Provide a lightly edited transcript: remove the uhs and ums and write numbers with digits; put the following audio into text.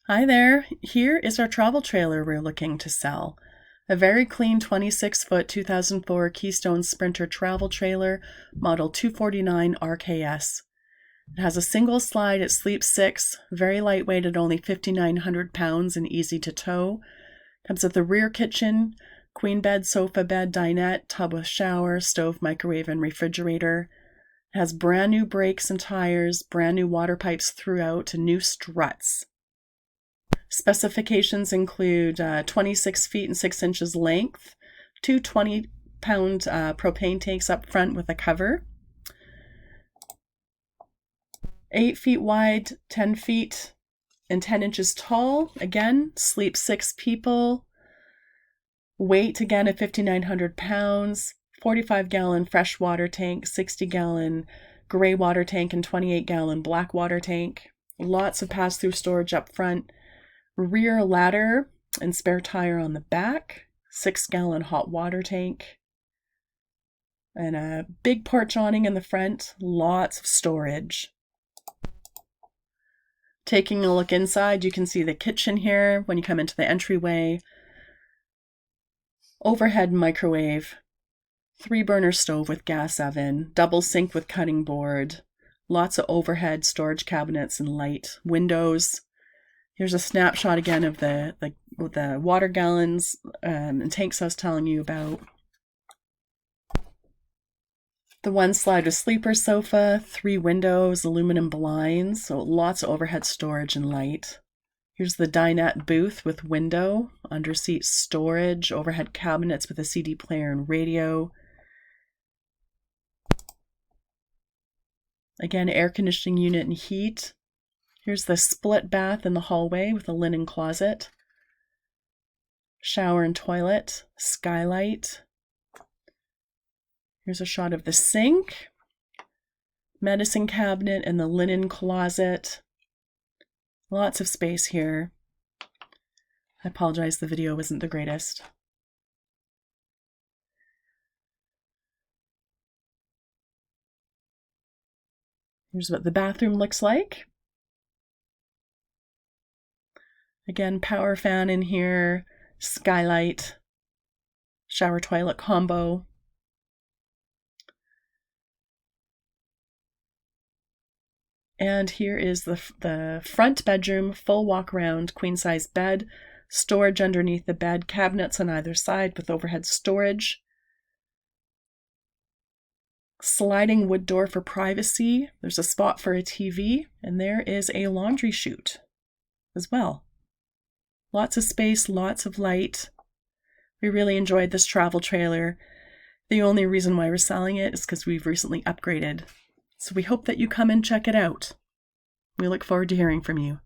Hi there, here is our travel trailer we're looking to sell. A very clean 26-foot 2004 Keystone Sprinter travel trailer, model 249 RKS. It has a single slide, it sleeps 6, very lightweight at only 5,900 pounds and easy to tow. Comes with a rear kitchen, queen bed, sofa bed, dinette, tub with shower, stove, microwave, and refrigerator. It has brand new brakes and tires, brand new water pipes throughout, and new struts. Specifications include 26 feet and 6 inches length, two 20-pound propane tanks up front with a cover, 8 feet wide, 10 feet and 10 inches tall. Again, sleep 6 people. Weight again at 5,900 pounds, 45-gallon fresh water tank, 60-gallon gray water tank, and 28-gallon black water tank. Lots of pass-through storage up front. Rear ladder and spare tire on the back, 6-gallon hot water tank, and a big porch awning in the front, lots of storage. Taking a look inside, you can see the kitchen here when you come into the entryway. Overhead microwave, 3-burner stove with gas oven, double sink with cutting board, lots of overhead storage cabinets and light windows. Here's a snapshot again of the water gallons and tanks I was telling you about. The one slide with sleeper sofa, 3 windows, aluminum blinds, so lots of overhead storage and light. Here's the dinette booth with window, underseat storage, overhead cabinets with a CD player and radio. Again, air conditioning unit and heat. Here's the split bath in the hallway with a linen closet, shower and toilet, skylight. Here's a shot of the sink, medicine cabinet and the linen closet. Lots of space here. I apologize, the video wasn't the greatest. Here's what the bathroom looks like. Again, power fan in here, skylight, shower toilet combo. And here is the front bedroom, full walk around, queen size bed, storage underneath the bed, cabinets on either side with overhead storage. Sliding wood door for privacy. There's a spot for a TV, and there is a laundry chute as well. Lots of space, lots of light. We really enjoyed this travel trailer. The only reason why we're selling it is because we've recently upgraded. So we hope that you come and check it out. We look forward to hearing from you.